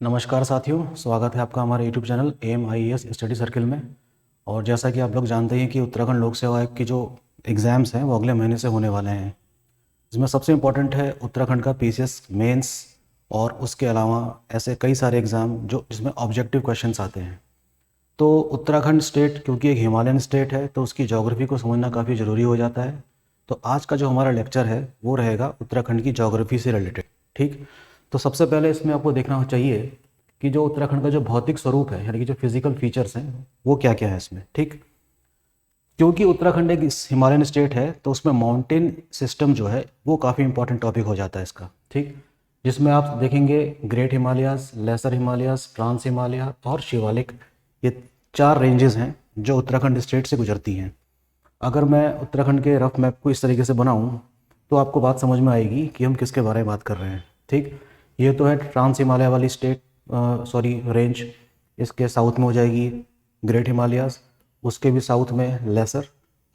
नमस्कार साथियों, स्वागत है आपका हमारे YouTube channel AMIES study circle में। और जैसा कि आप लोग जानते हैं कि उत्तराखंड लोक सेवा आयोग की जो एग्ज़ाम्स हैं वो अगले महीने से होने वाले हैं। इसमें सबसे इम्पोर्टेंट है उत्तराखंड का PCS मेंस, और उसके अलावा ऐसे कई सारे एग्ज़ाम जो जिसमें ऑब्जेक्टिव क्वेश्चंस आते हैं। तो उत्तराखंड स्टेट क्योंकि एक हिमालयन स्टेट है तो उसकी ज्योग्राफी को समझना काफ़ी ज़रूरी हो जाता है। तो आज का जो हमारा लेक्चर है वो रहेगा उत्तराखंड की ज्योग्राफी से रिलेटेड। ठीक, तो सबसे पहले इसमें आपको देखना चाहिए कि जो उत्तराखंड का जो भौतिक स्वरूप है, यानी कि जो फिजिकल फीचर्स हैं वो क्या क्या है इसमें। ठीक, क्योंकि उत्तराखंड एक हिमालयन स्टेट है तो उसमें माउंटेन सिस्टम जो है वो काफ़ी इंपॉर्टेंट टॉपिक हो जाता है इसका। ठीक, जिसमें आप देखेंगे great Himalayas, lesser Himalayas, trans Himalaya और शिवालिक, ये 4 रेंजेस हैं जो उत्तराखंड स्टेट से गुजरती हैं। अगर मैं उत्तराखंड के रफ मैप को इस तरीके से बनाऊं तो आपको बात समझ में आएगी कि हम किसके बारे में बात कर रहे हैं। ठीक, ये तो है ट्रांस हिमालय वाली स्टेट, रेंज। इसके साउथ में हो जाएगी ग्रेट हिमालयास, उसके भी साउथ में लेसर,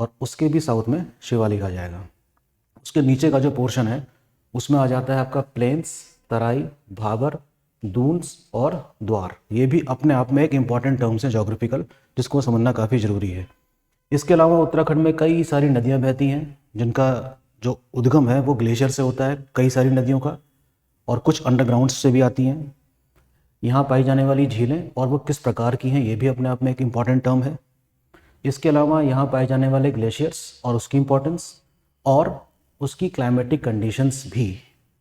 और उसके भी साउथ में शिवालिक आ जाएगा। उसके नीचे का जो पोर्शन है उसमें आ जाता है आपका प्लेन्स, तराई, भाबर, दून्स और द्वार। ये भी अपने आप में एक इम्पॉर्टेंट टर्म्स हैं जोग्राफिकल, जिसको समझना काफ़ी ज़रूरी है। इसके अलावा उत्तराखंड में कई सारी नदियाँ बहती हैं जिनका जो उद्गम है वो ग्लेशियर से होता है, कई सारी नदियों का, और कुछ अंडरग्राउंड से भी आती हैं। यहाँ पाई जाने वाली झीलें और वो किस प्रकार की हैं ये भी अपने आप में एक इम्पॉर्टेंट टर्म है। इसके अलावा यहाँ पाए जाने वाले ग्लेशियर्स और उसकी इम्पोर्टेंस और उसकी क्लाइमेटिक कंडीशंस भी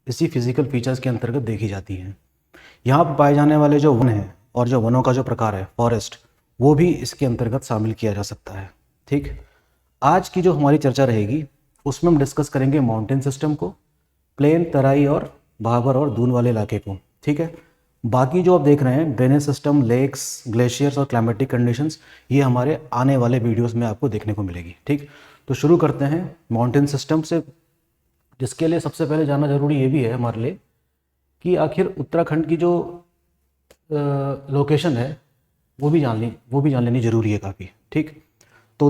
इसी फिजिकल फीचर्स के अंतर्गत देखी जाती हैं। यहाँ पर पाए जाने वाले जो वन हैं और जो वनों का जो प्रकार है फॉरेस्ट, वो भी इसके अंतर्गत शामिल किया जा सकता है। ठीक, आज की जो हमारी चर्चा रहेगी उसमें हम डिस्कस करेंगे माउंटेन सिस्टम को, प्लेन, तराई और भाबर और दून वाले इलाके को। ठीक है, बाकी जो आप देख रहे हैं ड्रेनेज सिस्टम, लेक्स, ग्लेशियर्स और क्लाइमेटिक कंडीशंस, ये हमारे आने वाले वीडियोस में आपको देखने को मिलेगी। ठीक, तो शुरू करते हैं माउंटेन सिस्टम से, जिसके लिए सबसे पहले जानना जरूरी ये भी है हमारे लिए कि आखिर उत्तराखंड की जो लोकेशन है वो भी जान लेनी जरूरी है काफ़ी। ठीक, तो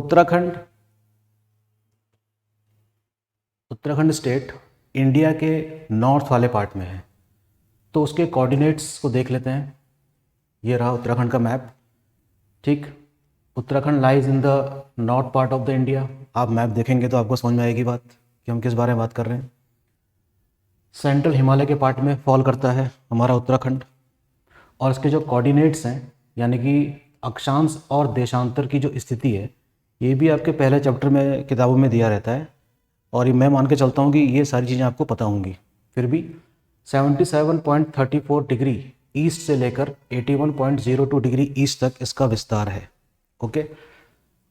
उत्तराखंड स्टेट इंडिया के नॉर्थ वाले पार्ट में है, तो उसके कोऑर्डिनेट्स को देख लेते हैं। ये रहा उत्तराखंड का मैप। ठीक, Uttarakhand lies in the north part of the India. आप मैप देखेंगे तो आपको समझ में आएगी बात कि हम किस बारे में बात कर रहे हैं। सेंट्रल हिमालय के पार्ट में फॉल करता है हमारा उत्तराखंड, और इसके जो कोऑर्डिनेट्स हैं यानी कि अक्षांश और देशांतर की जो स्थिति है ये भी आपके पहले चैप्टर में किताबों में दिया रहता है, और ये मैं मान के चलता हूँ कि ये सारी चीज़ें आपको पता होंगी। फिर भी 77.34 डिग्री ईस्ट से लेकर 81.02 डिग्री ईस्ट तक इसका विस्तार है। ओके,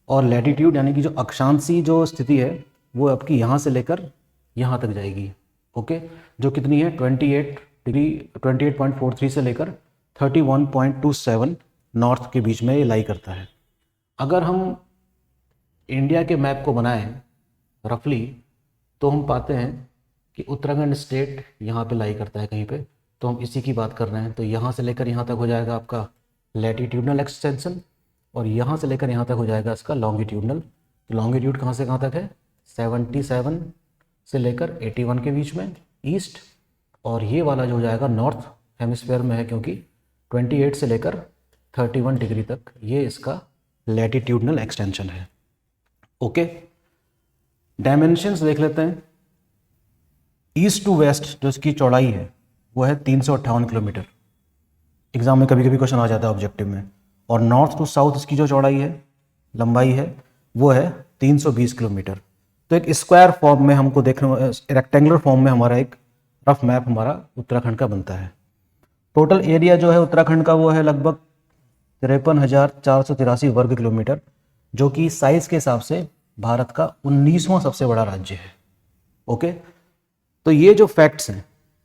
और लैटिट्यूड यानी कि जो अक्षांशीय जो स्थिति है वो आपकी यहाँ से लेकर यहाँ तक जाएगी। ओके, जो कितनी है 28.43 से लेकर 31.27 नॉर्थ के बीच में ये लाई करता है। अगर हम इंडिया के मैप को बनाएं रफली तो हम पाते हैं कि उत्तराखंड स्टेट यहाँ पे लाई करता है कहीं पे, तो हम इसी की बात कर रहे हैं। तो यहाँ से लेकर यहाँ तक हो जाएगा आपका लैटिट्यूडनल एक्सटेंशन, और यहाँ से लेकर यहाँ तक हो जाएगा इसका लॉन्गिट्यूडनल। तो लॉन्गिट्यूड कहाँ से कहाँ तक है 77 से लेकर 81 के बीच में ईस्ट, और ये वाला जो हो जाएगा नॉर्थ हेमिस्फेयर में है क्योंकि 28 से लेकर 31 डिग्री तक ये इसका लैटिट्यूडनल एक्सटेंशन है। ओके, डायमेंशंस देख लेते हैं। ईस्ट टू वेस्ट जो इसकी चौड़ाई है वो है 358 किलोमीटर। एग्जाम में कभी कभी क्वेश्चन आ जाता है ऑब्जेक्टिव में। और नॉर्थ टू साउथ इसकी जो चौड़ाई है, लंबाई है, वो है 320 किलोमीटर। तो एक स्क्वायर फॉर्म में हमको देखने, रेक्टेंगुलर फॉर्म में हमारा एक रफ मैप हमारा उत्तराखंड का बनता है। टोटल एरिया जो है उत्तराखंड का वो है लगभग 53,483 वर्ग किलोमीटर, जो कि साइज के हिसाब से भारत का 19वां सबसे बड़ा राज्य है। ओके, तो ये जो फैक्ट्स हैं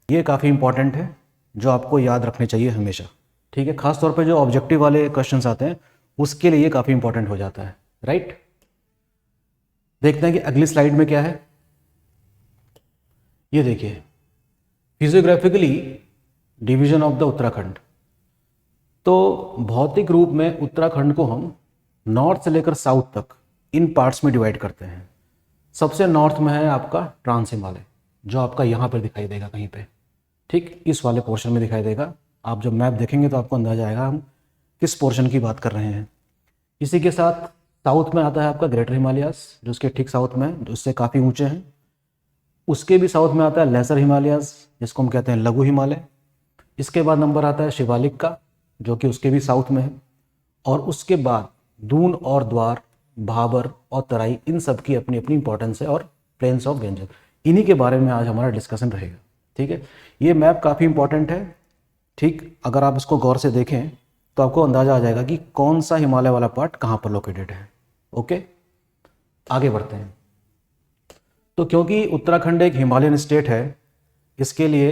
ये काफ़ी इंपॉर्टेंट है जो आपको याद रखने चाहिए हमेशा। ठीक है, खासतौर पे जो ऑब्जेक्टिव वाले क्वेश्चंस आते हैं उसके लिए ये काफ़ी इंपॉर्टेंट हो जाता है। राइट, देखते हैं कि अगली स्लाइड में क्या है। ये देखिए फिजियोग्राफिकली डिवीजन ऑफ द उत्तराखंड। तो भौतिक रूप में उत्तराखंड को हम नॉर्थ से लेकर साउथ तक इन पार्ट्स में डिवाइड करते हैं। सबसे नॉर्थ में है आपका ट्रांस हिमालय, जो आपका यहाँ पर दिखाई देगा कहीं पे। ठीक, इस वाले पोर्शन में दिखाई देगा आप जब मैप देखेंगे तो आपको अंदाजा आएगा हम किस पोर्शन की बात कर रहे हैं। इसी के साथ साउथ में आता है आपका ग्रेटर हिमालयाज, जो उसके ठीक साउथ में है, जो उससे काफ़ी ऊंचे हैं। उसके भी साउथ में आता है लेसर हिमालयाज, जिसको हम कहते हैं लघु हिमालय। इसके बाद नंबर आता है शिवालिक का, जो कि उसके भी साउथ में है। और उसके बाद दून और द्वार, भाबर और तराई, इन सब की अपनी अपनी इंपॉर्टेंस है, और प्लेन्स ऑफ गंजक, इन्हीं के बारे में आज हमारा डिस्कशन रहेगा। ठीक है, ये मैप काफ़ी इंपॉर्टेंट है। ठीक, अगर आप इसको गौर से देखें तो आपको अंदाजा आ जाएगा कि कौन सा हिमालय वाला पार्ट कहाँ पर लोकेटेड है। ओके, आगे बढ़ते हैं। तो क्योंकि उत्तराखंड एक हिमालयन स्टेट है, इसके लिए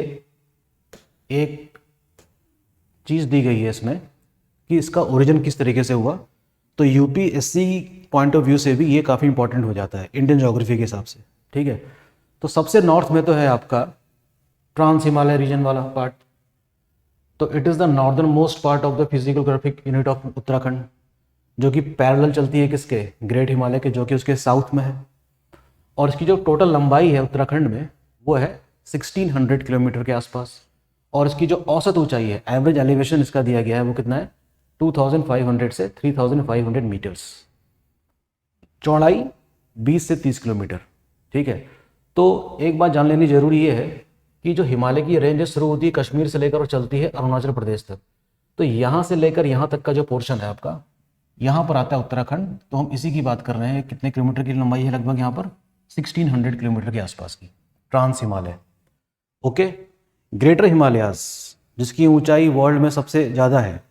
एक चीज़ दी गई है इसमें कि इसका ओरिजिन किस तरीके से हुआ। तो यूपीएससी पॉइंट ऑफ व्यू से भी ये काफ़ी इंपॉर्टेंट हो जाता है इंडियन ज्योग्राफी के हिसाब से। ठीक है, तो सबसे नॉर्थ में तो है आपका ट्रांस हिमालय रीजन वाला पार्ट। तो it is the northern most part of the physiographic unit of Uttarakhand, जो कि पैरेलल चलती है किसके, ग्रेट हिमालय के, जो कि उसके साउथ में है। और इसकी जो टोटल लंबाई है उत्तराखंड में वो है 1600 किलोमीटर के आसपास। और इसकी जो औसत ऊंचाई है, एवरेज एलिवेशन इसका दिया गया है, वो कितना है 2500 से 3500 मीटर्स। चौड़ाई 20 से 30 किलोमीटर। ठीक है, तो एक बात जान लेनी जरूरी ये है कि जो हिमालय की रेंज शुरू होती है कश्मीर से लेकर और चलती है अरुणाचल प्रदेश तक। तो यहाँ से लेकर यहाँ तक का जो पोर्शन है आपका, यहाँ पर आता है उत्तराखंड। तो हम इसी की बात कर रहे हैं। कितने किलोमीटर की लंबाई है लगभग यहाँ पर, 1600 किलोमीटर के आसपास की trans Himalaya. Okay, greater Himalayas, जिसकी ऊंचाई वर्ल्ड में सबसे ज़्यादा है,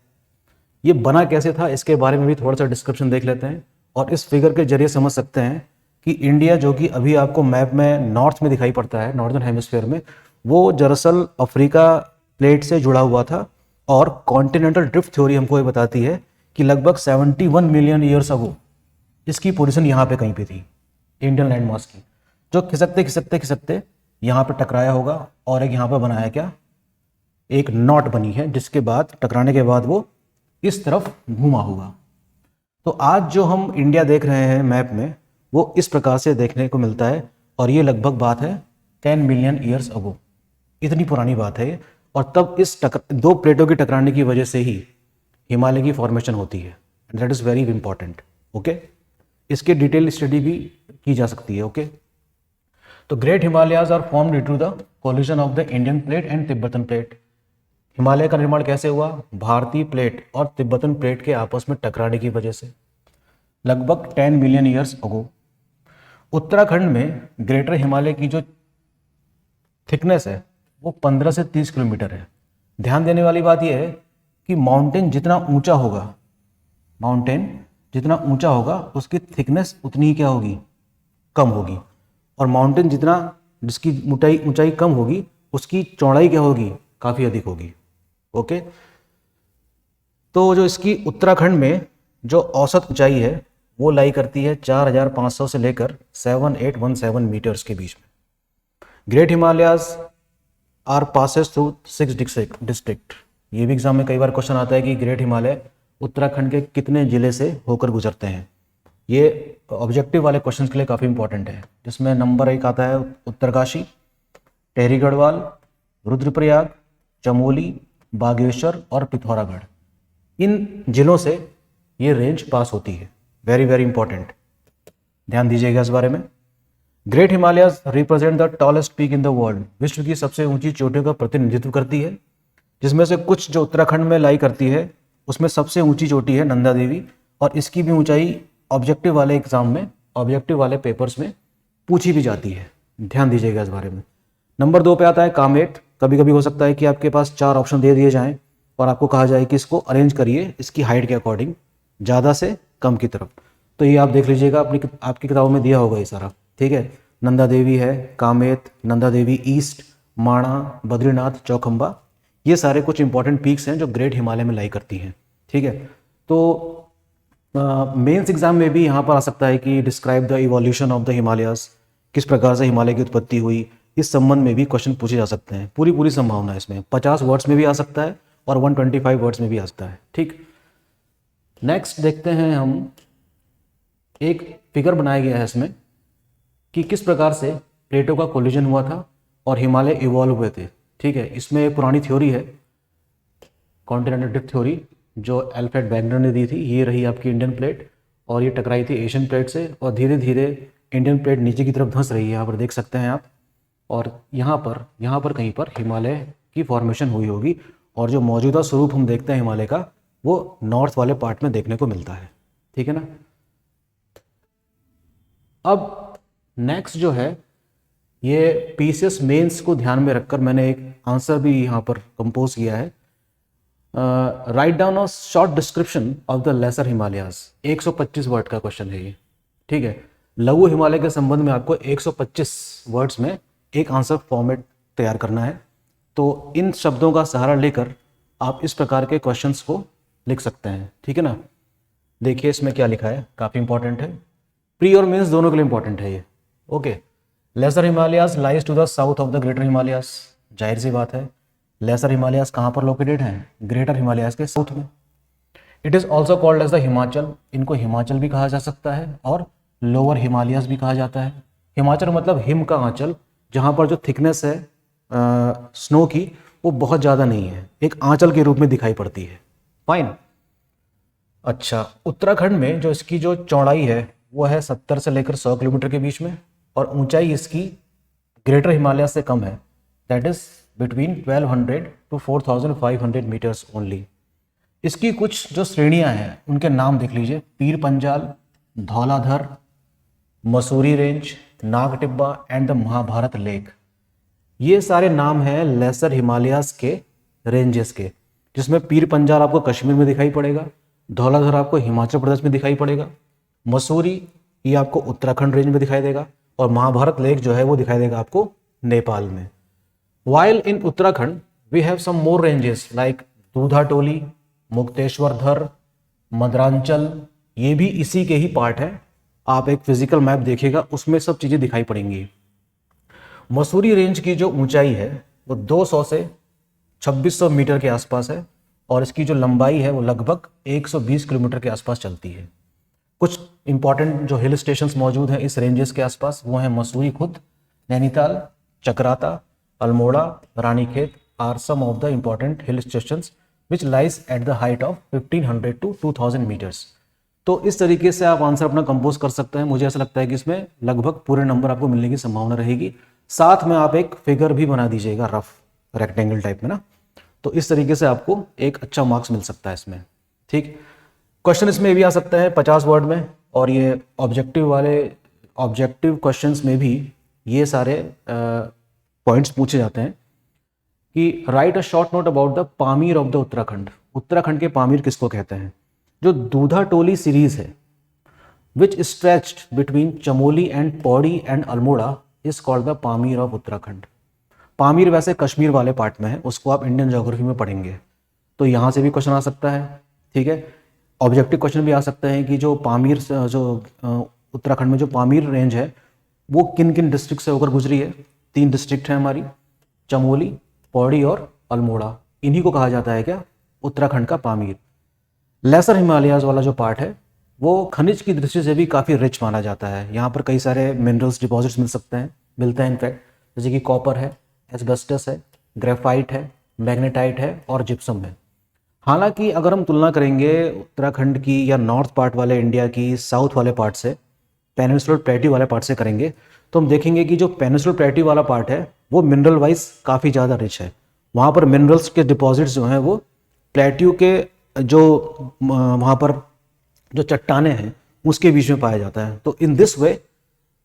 ये बना कैसे था इसके बारे में भी थोड़ा सा डिस्क्रिप्शन देख लेते हैं। और इस फिगर के जरिए समझ सकते हैं कि इंडिया, जो कि अभी आपको मैप में नॉर्थ में दिखाई पड़ता है, नॉर्दर्न हेमिस्फीयर में, वो दरअसल अफ्रीका प्लेट से जुड़ा हुआ था। और कॉन्टिनेंटल ड्रिफ्ट थ्योरी हमको ये बताती है कि लगभग 71 मिलियन ईयर्स अगो इसकी पोजीशन यहाँ पे कहीं पे थी, इंडियन लैंड मास की, जो खिसकते खिसकते खिसकते यहाँ पे टकराया होगा। और एक यहाँ पे बनाया क्या, एक नॉट बनी है, जिसके बाद टकराने के बाद वो इस तरफ घूमा होगा। तो आज जो हम इंडिया देख रहे हैं मैप में, वो इस प्रकार से देखने को मिलता है। और ये लगभग बात है 10 मिलियन ईयर्स अगो, इतनी पुरानी बात है ये। और तब इस दो प्लेटों की टकराने की वजह से ही हिमालय की फॉर्मेशन होती है। That is very important. Okay, इसके डिटेल स्टडी भी की जा सकती है। ओके, तो great Himalayas are formed due to the collision of the Indian plate and Tibetan plate. Himalaya का निर्माण कैसे हुआ, भारतीय प्लेट और तिब्बतन प्लेट के आपस में टकराने की वजह से, लगभग 10 मिलियन ईयर्स अगो। उत्तराखंड में ग्रेटर हिमालय की जो थिकनेस है वो 15 से 30 किलोमीटर है। ध्यान देने वाली बात यह है कि माउंटेन जितना ऊंचा होगा उसकी थिकनेस उतनी ही क्या होगी, कम होगी। और माउंटेन जिसकी ऊंचाई कम होगी उसकी चौड़ाई क्या होगी, काफ़ी अधिक होगी। ओके, तो जो इसकी उत्तराखंड में जो औसत ऊंचाई है वो लाई करती है 4500 से लेकर 7817 मीटर्स के बीच में। Great Himalayas are passes through 6 district. ये भी एग्जाम में कई बार क्वेश्चन आता है कि ग्रेट हिमालय उत्तराखंड के कितने जिले से होकर गुजरते हैं। ये ऑब्जेक्टिव वाले क्वेश्चंस के लिए काफ़ी इंपॉर्टेंट है, जिसमें नंबर 1 आता है उत्तरकाशी, टेहरी गढ़वाल, रुद्रप्रयाग, चमोली, बागेश्वर और पिथौरागढ़। इन जिलों से ये रेंज पास होती है। वेरी वेरी इंपॉर्टेंट, ध्यान दीजिएगा इस बारे में। Great Himalayas represent the tallest peak in the world. विश्व की सबसे ऊंची चोटियों का प्रतिनिधित्व करती है, जिसमें से कुछ जो उत्तराखंड में लाई करती है उसमें सबसे ऊंची चोटी है नंदा देवी। और इसकी भी ऊंचाई ऑब्जेक्टिव वाले एग्जाम में, ऑब्जेक्टिव वाले पेपर्स में पूछी भी जाती है। ध्यान दीजिएगा इस बारे में। नंबर 2 पे आता है कामेट। कभी कभी हो सकता है कि आपके पास 4 ऑप्शन दे दिए जाएं और आपको कहा जाए कि इसको अरेंज करिए इसकी हाइट के अकॉर्डिंग, ज़्यादा से कम की तरफ। तो ये आप देख लीजिएगा, आपकी किताबों में दिया होगा ये सारा। ठीक है, नंदा देवी है, कामेत, नंदा देवी ईस्ट, माणा, बद्रीनाथ, चौखंबा, ये सारे कुछ इंपॉर्टेंट पीक्स हैं जो ग्रेट हिमालय में लाई करती हैं। ठीक है, तो मेंस एग्जाम में भी यहाँ पर आ सकता है कि describe the evolution of the Himalayas, किस प्रकार से हिमालय की उत्पत्ति हुई, इस संबंध में भी क्वेश्चन पूछे जा सकते हैं। पूरी संभावना है इसमें। 50 वर्ड्स में भी आ सकता है और 125 वर्ड्स में भी आ सकता है। ठीक, नेक्स्ट देखते हैं हम, एक फिगर बनाया गया है इसमें कि किस प्रकार से प्लेटों का कोलिजन हुआ था और हिमालय इवॉल्व हुए थे। ठीक है, इसमें एक पुरानी थ्योरी है कॉन्टिनेंटल ड्रिफ्ट थ्योरी जो अल्फ्रेड वेगनर ने दी थी, ये रही आपकी इंडियन प्लेट और ये टकराई थी एशियन प्लेट से और धीरे धीरे इंडियन प्लेट नीचे की तरफ धंस रही है, यहाँ पर देख सकते हैं आप। और यहाँ पर कहीं पर हिमालय की फॉर्मेशन हुई होगी और जो मौजूदा स्वरूप हम देखते हैं हिमालय का वो नॉर्थ वाले पार्ट में देखने को मिलता है, ठीक है ना। अब नेक्स्ट जो है ये पीसीएस मेंस को ध्यान में रखकर मैंने एक आंसर भी यहाँ पर कंपोज किया है। Write down a short description of the lesser Himalayas. 125 word का क्वेश्चन है ये, ठीक है। लघु हिमालय के संबंध में आपको 125 वर्ड्स में एक आंसर फॉर्मेट तैयार करना है। तो इन शब्दों का सहारा लेकर आप इस प्रकार के क्वेश्चंस को लिख सकते हैं, ठीक है ना। देखिए इसमें क्या लिखा है, काफ़ी इंपॉर्टेंट है। प्री और मेंस दोनों के लिए इंपॉर्टेंट है ये, okay. Lesser Himalayas lies to the south of the greater Himalayas. जाहिर सी बात है, लेसर हिमालयाज कहाँ पर लोकेटेड हैं? ग्रेटर हिमालयाज के साउथ में। It is also called as the Himachal. इनको हिमाचल भी कहा जा सकता है और लोअर हिमालयाज भी कहा जाता है। हिमाचल मतलब हिम का आंचल, जहाँ पर जो थिकनेस है स्नो की वो बहुत ज़्यादा नहीं है, एक आंचल के रूप में दिखाई पड़ती है। फाइन। अच्छा, उत्तराखंड में जो इसकी जो चौड़ाई है वो है 70 से लेकर 100 किलोमीटर के बीच में और ऊंचाई इसकी ग्रेटर हिमालय से कम है, that is between 1200 to 4500 metres only. इसकी कुछ जो श्रेणियां हैं उनके नाम देख लीजिए। Pir Panjal, Dhauladhar, Mussoorie range, Nag Tibba and the Mahabharat lake. ये सारे नाम हैं लेसर हिमालयाज के रेंजेस के, जिसमें पीर पंजाल आपको कश्मीर में दिखाई पड़ेगा, धौलाधर आपको हिमाचल प्रदेश में दिखाई पड़ेगा, मसूरी ये आपको उत्तराखंड रेंज में दिखाई देगा और महाभारत लेक जो है वो दिखाई देगा आपको नेपाल में। While in Uttarakhand we have some more ranges like Dudhatoli, Mukteshwardhar, Madranchal, ये भी इसी के ही पार्ट है। आप एक फिजिकल मैप देखिएगा उसमें सब चीज़ें दिखाई पड़ेंगी। मसूरी रेंज की जो ऊंचाई है वो 200 से 2600 मीटर के आसपास है और इसकी जो लंबाई है वो लगभग 120 किलोमीटर के आसपास चलती है। कुछ इंपॉर्टेंट जो हिल स्टेशंस मौजूद हैं इस रेंजेस के आसपास वो हैं मसूरी खुद, Nainital, Chakrata, Almora, Ranikhet are some of the important hill stations which lies at the height of 1500 to 2000 metres. तो इस तरीके से आप आंसर अपना कंपोज कर सकते हैं। मुझे ऐसा लगता है कि इसमें लगभग पूरे नंबर आपको मिलने की संभावना रहेगी। साथ में आप एक फिगर भी बना दीजिएगा रफ रेक्टेंगल टाइप में ना, तो इस तरीके से आपको एक अच्छा मार्क्स मिल सकता है इसमें, ठीक। क्वेश्चन इसमें भी आ सकता है 50 वर्ड में और ये ऑब्जेक्टिव क्वेश्चंस में भी ये सारे पॉइंट्स पूछे जाते हैं कि write a short note about the Pamir of the Uttarakhand. Uttarakhand के पामीर किसको कहते हैं? जो दूधाटोली सीरीज है which stretched between Chamoli and Pauri and Almora is called the Pamir of Uttarakhand. Pamir वैसे कश्मीर वाले पार्ट में है, उसको आप इंडियन ज्योग्राफी में पढ़ेंगे, तो यहाँ से भी क्वेश्चन आ सकता है, ठीक है। ऑब्जेक्टिव क्वेश्चन भी आ सकते हैं कि जो पामीर जो उत्तराखंड में जो पामीर रेंज है वो किन किन डिस्ट्रिक्ट से होकर गुजरी है। 3 डिस्ट्रिक्ट हैं हमारी, चमोली, पौड़ी और अल्मोड़ा, इन्हीं को कहा जाता है क्या? उत्तराखंड का पामीर। लेसर हिमालयाज वाला जो पार्ट है वो खनिज की दृष्टि से भी काफ़ी रिच माना जाता है। यहाँ पर कई सारे मिनरल्स डिपॉजिट्स मिलते हैं इनफैक्ट, जैसे कि कॉपर है, एस्बेस्टस है, ग्रेफाइट है, मैग्नेटाइट है और जिप्सम है। हालांकि अगर हम तुलना करेंगे उत्तराखंड की या नॉर्थ पार्ट वाले इंडिया की साउथ वाले पार्ट से, पेनिनसुलर प्लेट्यू वाले पार्ट से करेंगे, तो हम देखेंगे कि जो पेनिनसुलर प्लेट्यू वाला पार्ट है वो मिनरल वाइज काफ़ी ज़्यादा रिच है। वहाँ पर मिनरल्स के डिपॉजिट्स जो हैं वो प्लेट्यू के जो वहाँ पर जो चट्टाने हैं उसके बीच में पाया जाता है। तो in this way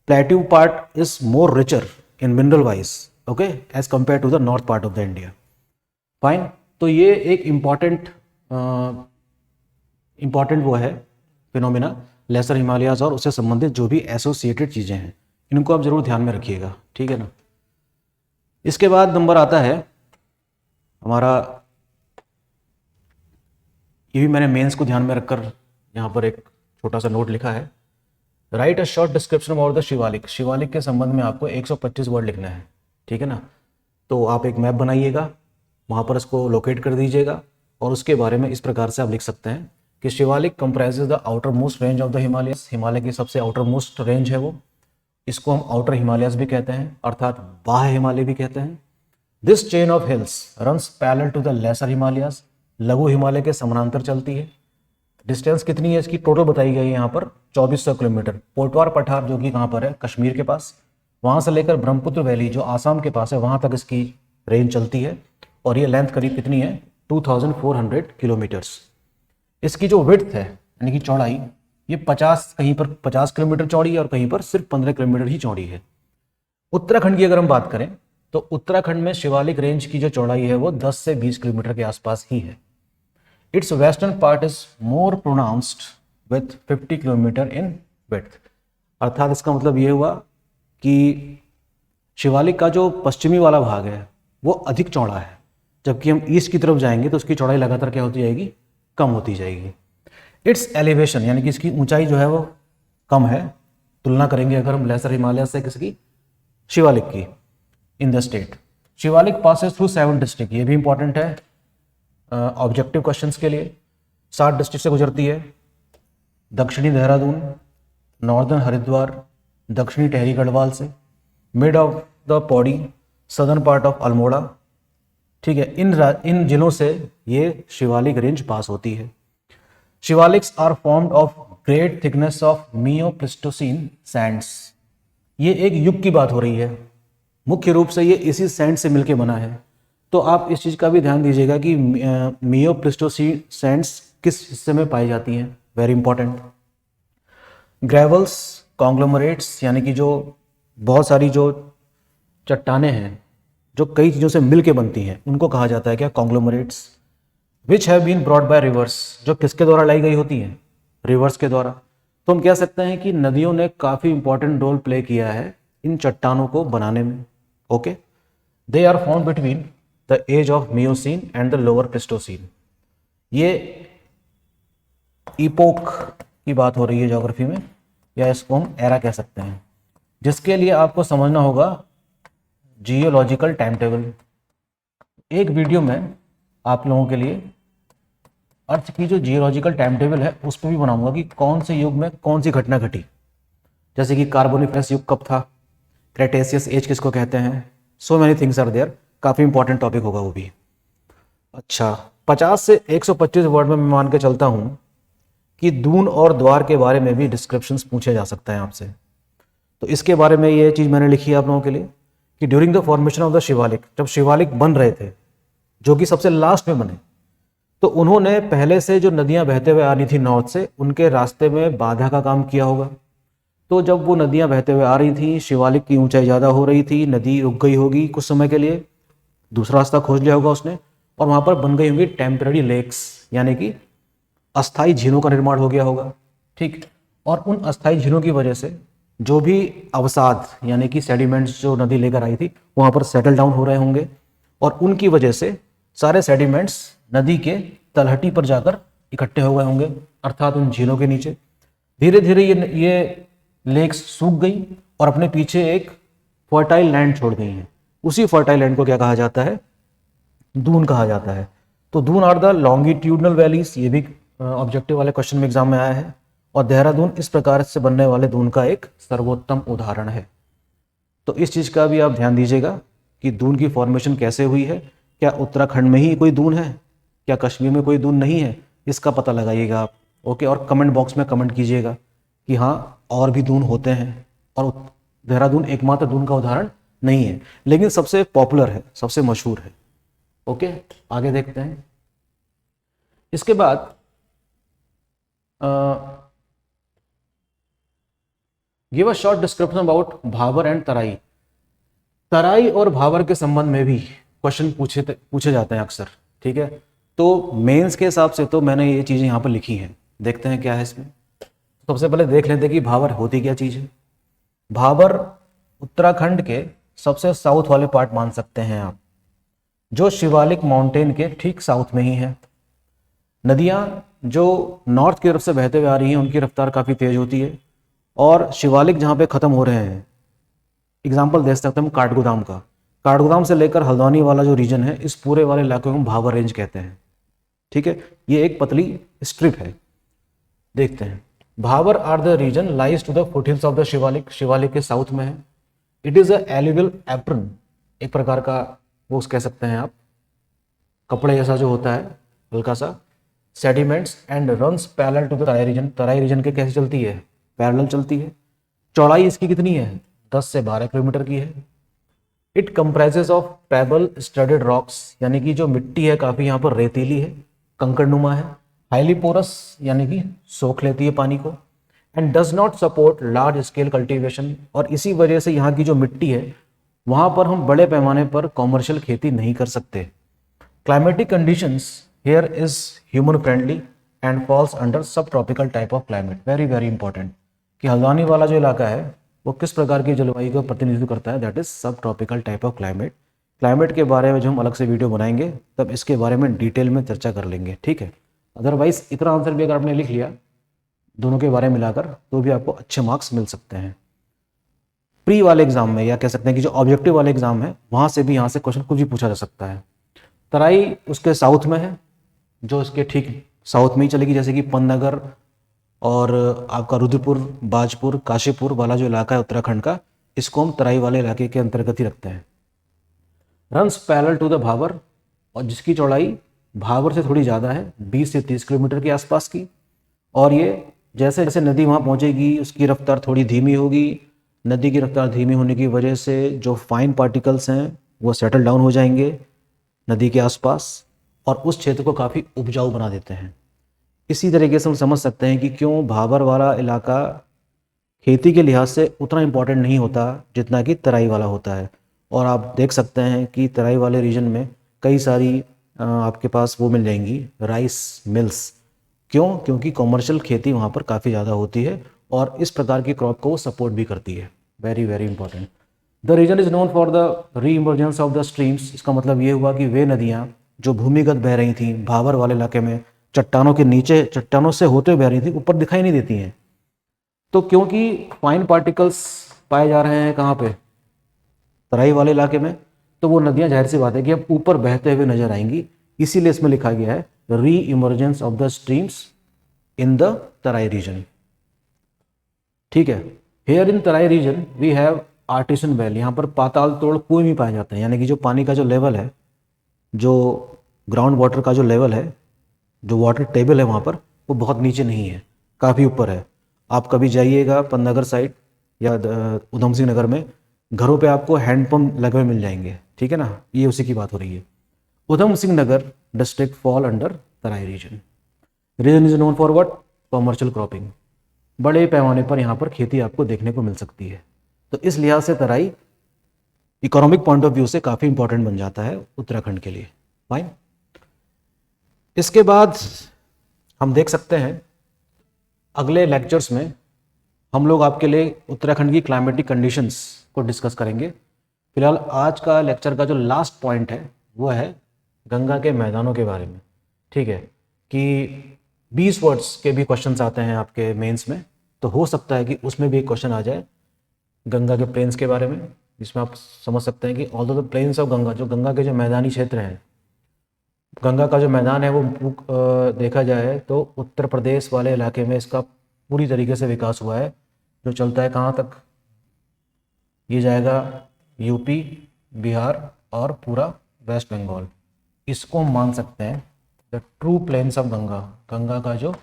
plateau part is more richer in mineral wise, okay, as compare to the north part of the India. Fine. तो ये एक इम्पॉर्टेंट वो है फिनोमिना लेसर हिमालयाज और उससे संबंधित जो भी एसोसिएटेड चीज़ें हैं, इनको आप जरूर ध्यान में रखिएगा, ठीक है ना। इसके बाद नंबर आता है हमारा, ये भी मैंने मेंस को ध्यान में रखकर यहाँ पर एक छोटा सा नोट लिखा है। Right a short description about the Shivalik. Shivalik के संबंध में आपको 125 वर्ड लिखना है, ठीक है ना। तो आप एक मैप बनाइएगा, वहाँ पर इसको लोकेट कर दीजिएगा और उसके बारे में इस प्रकार से आप लिख सकते हैं कि Shivalik comprises the outer most range of the Himalayas. Himalaya की सबसे आउटर मोस्ट रेंज है वो, इसको हम आउटर हिमालयस भी कहते हैं, अर्थात बाह्य हिमालय भी कहते हैं। This chain of hills runs parallel to the lesser Himalayas लघु हिमालय के समानांतर चलती है। डिस्टेंस कितनी है इसकी टोटल बताई गई है यहाँ पर 2400 किलोमीटर। पोटवार पठार जो कि कहाँ पर है, कश्मीर के पास, वहाँ से लेकर ब्रह्मपुत्र वैली जो आसाम के पास है वहाँ तक इसकी रेंज चलती है। और ये लेंथ करीब कितनी है, 2400 किलोमीटर्स। इसकी जो विड्थ है यानी कि चौड़ाई, ये 50, कहीं पर 50 किलोमीटर चौड़ी है और कहीं पर सिर्फ 15 किलोमीटर ही चौड़ी है। उत्तराखंड की अगर हम बात करें तो उत्तराखंड में शिवालिक रेंज की जो चौड़ाई है वो 10 से 20 किलोमीटर के आसपास ही है। It's western part is more pronounced with 50 kilometre in width. अर्थात इसका मतलब ये हुआ कि शिवालिक का जो पश्चिमी वाला भाग है वो अधिक चौड़ा है, जबकि हम ईस्ट की तरफ जाएंगे तो उसकी चौड़ाई लगातार क्या होती जाएगी, कम होती जाएगी। इट्स एलिवेशन यानी कि इसकी ऊंचाई जो है वो कम है, तुलना करेंगे अगर हम लेसर हिमालय से किसकी, शिवालिक की। In the state Shivalik passes through 7 district, ये भी इंपॉर्टेंट है ऑब्जेक्टिव क्वेश्चंस के लिए। 7 डिस्ट्रिक्ट से गुजरती है। दक्षिणी देहरादून, नॉर्दर्न हरिद्वार, दक्षिणी टिहरी गढ़वाल से, mid of the Pauri, southern part of Almora. ठीक है, इन जिलों से ये शिवालिक रेंज पास होती है। Shivaliks are formed of great thickness of miopleistocene sands. ये एक युग की बात हो रही है, मुख्य रूप से ये इसी सैंड से मिलके बना है। तो आप इस चीज़ का भी ध्यान दीजिएगा कि मियोप्लिस्टोसीन सैंड्स किस हिस्से में पाई जाती हैं, वेरी इंपॉर्टेंट। ग्रेवल्स, कॉन्ग्लोमरेट्स यानी कि जो बहुत सारी जो चट्टानें हैं जो कई चीज़ों से मिल के बनती हैं उनको कहा जाता है क्या, conglomerates. Which have been brought by rivers, जो किसके द्वारा लाई गई होती हैं, रिवर्स के द्वारा। तो हम कह सकते हैं कि नदियों ने काफ़ी इंपॉर्टेंट रोल प्ले किया है इन चट्टानों को बनाने में। Okay, they are found between the age of Miocene and the lower Pleistocene. ये इपोक की बात हो रही है ज्योग्राफी में, या इसको हम एरा कह सकते हैं, जिसके लिए आपको समझना होगा जियोलॉजिकल टाइम टेबल। एक वीडियो में आप लोगों के लिए अर्थ की जो जियोलॉजिकल टाइम टेबल है उस पर भी बनाऊंगा कि कौन से युग में कौन सी घटना घटी, जैसे कि कार्बोनिफरस युग कब था, क्रेटेशियस एज किसको कहते हैं, so many things are there. काफ़ी इंपॉर्टेंट टॉपिक होगा वो भी। अच्छा, 50 से 125 वर्ड में मैं मान के चलता हूँ कि दून और द्वार के बारे में भी डिस्क्रिप्शंस पूछे जा सकते हैं आपसे। तो इसके बारे में ये चीज़ मैंने लिखी है आप लोगों के लिए कि during the formation of the Shivalik, जब शिवालिक बन रहे थे जो कि सबसे लास्ट में बने, तो उन्होंने पहले से जो नदियां बहते हुए आ रही थी नॉर्थ से, उनके रास्ते में बाधा का काम किया होगा। तो जब वो नदियां बहते हुए आ रही थी, शिवालिक की ऊंचाई ज़्यादा हो रही थी, नदी रुक गई होगी कुछ समय के लिए, दूसरा रास्ता खोज लिया होगा उसने, और वहाँ पर बन गई होंगी टेम्पररी लेक्स यानी कि अस्थाई झीलों का निर्माण हो गया होगा। ठीक, और उन अस्थाई झीलों की वजह से जो भी अवसाद यानी कि सेडिमेंट्स जो नदी लेकर आई थी वहाँ पर सेटल डाउन हो रहे होंगे, और उनकी वजह से सारे सेडिमेंट्स नदी के तलहटी पर जाकर इकट्ठे हो गए होंगे, अर्थात उन झीलों के नीचे। धीरे धीरे ये लेक्स सूख गई और अपने पीछे एक फर्टाइल लैंड छोड़ गई हैं। उसी फर्टाइल लैंड को क्या कहा जाता है, दून कहा जाता है। तो Doon are the longitudinal valleys, ये भी ऑब्जेक्टिव वाले क्वेश्चन में एग्जाम में आया है। और देहरादून इस प्रकार से बनने वाले दून का एक सर्वोत्तम उदाहरण है। तो इस चीज़ का भी आप ध्यान दीजिएगा कि दून की फॉर्मेशन कैसे हुई है, क्या उत्तराखंड में ही कोई दून है, क्या कश्मीर में कोई दून नहीं है, इसका पता लगाइएगा आप। ओके, और कमेंट बॉक्स में कमेंट कीजिएगा कि हाँ और भी दून होते हैं, और देहरादून एकमात्र दून का उदाहरण नहीं है, लेकिन सबसे पॉपुलर है, सबसे मशहूर है। ओके, आगे देखते हैं। इसके बाद give a short description about Bhabar and Terai. Terai और भाबर के संबंध में भी क्वेश्चन पूछे जाते हैं अक्सर। ठीक है, तो मेंस के हिसाब से तो मैंने ये चीज़ें यहाँ पर लिखी हैं, देखते हैं क्या है इसमें। सबसे पहले देख लेते हैं कि भाबर होती क्या चीज़ है। भाबर उत्तराखंड के सबसे साउथ वाले पार्ट मान सकते हैं आप, जो शिवालिक माउंटेन के ठीक साउथ में ही है। नदियाँ जो नॉर्थ की तरफ से बहते हुए आ रही हैं उनकी रफ्तार काफ़ी तेज़ होती है, और शिवालिक जहाँ पे ख़त्म हो रहे हैं, एग्जाम्पल दे सकते हैं हम काठगोदाम का। काठगोदाम से लेकर हल्द्वानी वाला जो रीजन है, इस पूरे वाले इलाके को हम भाबर रेंज कहते हैं। ठीक है, ये एक पतली स्ट्रिप है। देखते हैं, Bhabar are the region lies to the foothills of the Shivalik, Shivalik के साउथ में है। It is a alluvial apron, एक प्रकार का वो कह सकते हैं आप कपड़े जैसा जो होता है, हल्का सा sediments and runs parallel to the Terai region. Terai region के कैसे चलती है? पैरेलल चलती है। चौड़ाई इसकी कितनी है? 10 से 12 किलोमीटर की है। It comprises of pebble studded rocks, यानी कि जो मिट्टी है काफ़ी यहाँ पर रेतीली है, कंकड़नुमा है। हाईली पोरस, यानी कि सोख लेती है पानी को। And does not support large scale cultivation, और इसी वजह से यहाँ की जो मिट्टी है वहाँ पर हम बड़े पैमाने पर कॉमर्शियल खेती नहीं कर सकते। Climatic conditions here is human friendly and falls under sub tropical type of climate. Very very important कि हल्द्वानी वाला जो इलाका है वो किस प्रकार की जलवायु का प्रतिनिधित्व करता है, दैट इज सब tropical type of climate. Climate के बारे में जो हम अलग से वीडियो बनाएंगे तब इसके बारे में डिटेल में चर्चा कर लेंगे, ठीक है। अदरवाइज इतना आंसर भी अगर आपने लिख लिया दोनों के बारे में मिलाकर तो भी आपको अच्छे मार्क्स मिल सकते हैं। प्री वाले एग्जाम में, या कह सकते हैं कि जो ऑब्जेक्टिव वाले एग्जाम है वहाँ से भी यहाँ से क्वेश्चन कुछ भी पूछा जा सकता है। तराई उसके साउथ में है, जो इसके ठीक साउथ में ही चलेगी, जैसे कि पन्नगर और आपका रुद्रपुर, बाजपुर, काशीपुर वाला जो इलाका है उत्तराखंड का, इसको हम तराई वाले इलाके के अंतर्गत ही रखते हैं। Runs parallel to the Bhabar, और जिसकी चौड़ाई भाबर से थोड़ी ज़्यादा है, 20 से 30 किलोमीटर के आसपास की। और ये जैसे जैसे नदी वहाँ पहुँचेगी उसकी रफ्तार थोड़ी धीमी होगी। नदी की रफ्तार धीमी होने की वजह से जो फाइन पार्टिकल्स हैं वो सेटल डाउन हो जाएंगे नदी के आसपास, और उस क्षेत्र को काफ़ी उपजाऊ बना देते हैं। इसी तरीके से हम समझ सकते हैं कि क्यों भाबर वाला इलाका खेती के लिहाज से उतना इम्पोर्टेंट नहीं होता जितना कि तराई वाला होता है। और आप देख सकते हैं कि तराई वाले रीजन में कई सारी आपके पास वो मिल जाएंगी राइस मिल्स। क्यों? क्योंकि कॉमर्शियल खेती वहाँ पर काफ़ी ज़्यादा होती है और इस प्रकार की क्रॉप को वो सपोर्ट भी करती है। Very very important. The region is known for the re emergence of the streams. इसका मतलब ये हुआ कि वे नदियाँ जो भूमिगत बह रही थी भाबर वाले इलाके में, चट्टानों के नीचे, चट्टानों से होते हुए बह रही थी, ऊपर दिखाई नहीं देती हैं। तो क्योंकि फाइन पार्टिकल्स पाए जा रहे हैं कहाँ पे? तराई वाले इलाके में, तो वो नदियाँ जाहिर सी बात है कि अब ऊपर बहते हुए नजर आएंगी। इसीलिए इसमें लिखा गया है re emergence of the streams in the Terai region, ठीक है। Here in Terai region we have artesian well. यहाँ पर पाताल तोड़ कुएं भी पाए जाते हैं, यानी कि जो पानी का जो लेवल है, जो ग्राउंड वाटर का जो लेवल है, जो वाटर टेबल है वहाँ पर, वो बहुत नीचे नहीं है, काफ़ी ऊपर है। आप कभी जाइएगा पन्नगर साइड या उधम सिंह नगर में, घरों पे आपको हैंडपम्प लगे हुए मिल जाएंगे, ठीक है ना। ये उसी की बात हो रही है। Udham Singh Nagar district fall under Terai region. Region is known for what? Commercial cropping. बड़े पैमाने पर यहाँ पर खेती आपको देखने को मिल सकती है। तो इस लिहाज से तराई इकोनॉमिक पॉइंट ऑफ व्यू से काफ़ी इंपॉर्टेंट बन जाता है उत्तराखंड के लिए। फाइन। इसके बाद हम देख सकते हैं अगले लेक्चर्स में हम लोग आपके लिए उत्तराखंड की क्लाइमेटिक कंडीशंस को डिस्कस करेंगे। फिलहाल आज का लेक्चर का जो लास्ट पॉइंट है वो है गंगा के मैदानों के बारे में, ठीक है। कि 20 वर्ड्स के भी क्वेश्चंस आते हैं आपके मेंस में, तो हो सकता है कि उसमें भी एक क्वेश्चन आ जाए गंगा के प्लेन्स के बारे में, जिसमें आप समझ सकते हैं कि although the plains of Ganga, जो गंगा के जो मैदानी क्षेत्र हैं, गंगा का जो मैदान है वो देखा जाए तो उत्तर प्रदेश वाले इलाके में इसका पूरी तरीके से विकास हुआ है, जो चलता है कहाँ तक? ये जाएगा यूपी, बिहार और पूरा वेस्ट बंगाल। इसको हम मान सकते हैं the true plains of Ganga. Ganga का जो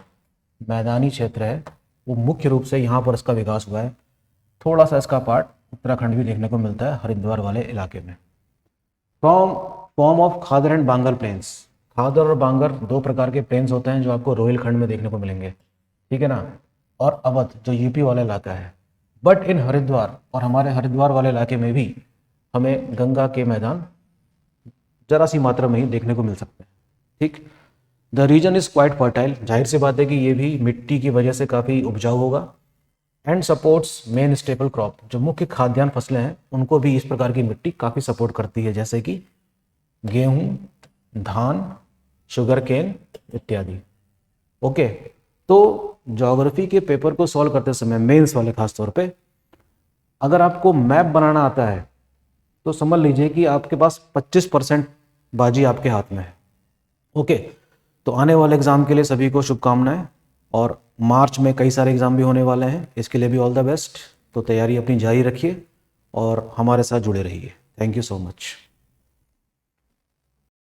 मैदानी क्षेत्र है वो मुख्य रूप से यहाँ पर इसका विकास हुआ है। थोड़ा सा इसका पार्ट उत्तराखंड भी देखने को मिलता है हरिद्वार वाले इलाके में। Form of Khadar and Bangar plains. Khadar और बांगर दो प्रकार के प्लेन्स होते हैं जो आपको रोहिलखंड में देखने को मिलेंगे, ठीक है ना, और अवध जो यूपी वाला इलाका है। बट इन हरिद्वार, और हमारे हरिद्वार वाले इलाके में भी हमें गंगा के मैदान जरा सी मात्रा में ही देखने को मिल सकते हैं, ठीक। The region is quite fertile. जाहिर सी बात है कि ये भी मिट्टी की वजह से काफ़ी उपजाऊ होगा। And supports main staple crop. जो मुख्य खाद्यान्न फसलें हैं उनको भी इस प्रकार की मिट्टी काफ़ी सपोर्ट करती है, जैसे कि गेहूँ, धान, शुगर केन इत्यादि। ओके, तो ज्योग्राफी के पेपर को सॉल्व करते समय मेंस वाले खास तौर पे अगर आपको मैप बनाना आता है तो समझ लीजिए कि आपके पास 25% बाजी आपके हाथ में है। ओके, तो आने वाले एग्ज़ाम के लिए सभी को शुभकामनाएं, और मार्च में कई सारे एग्ज़ाम भी होने वाले हैं, इसके लिए भी ऑल द बेस्ट। तो तैयारी अपनी जारी रखिए और हमारे साथ जुड़े रहिए। Thank you so much.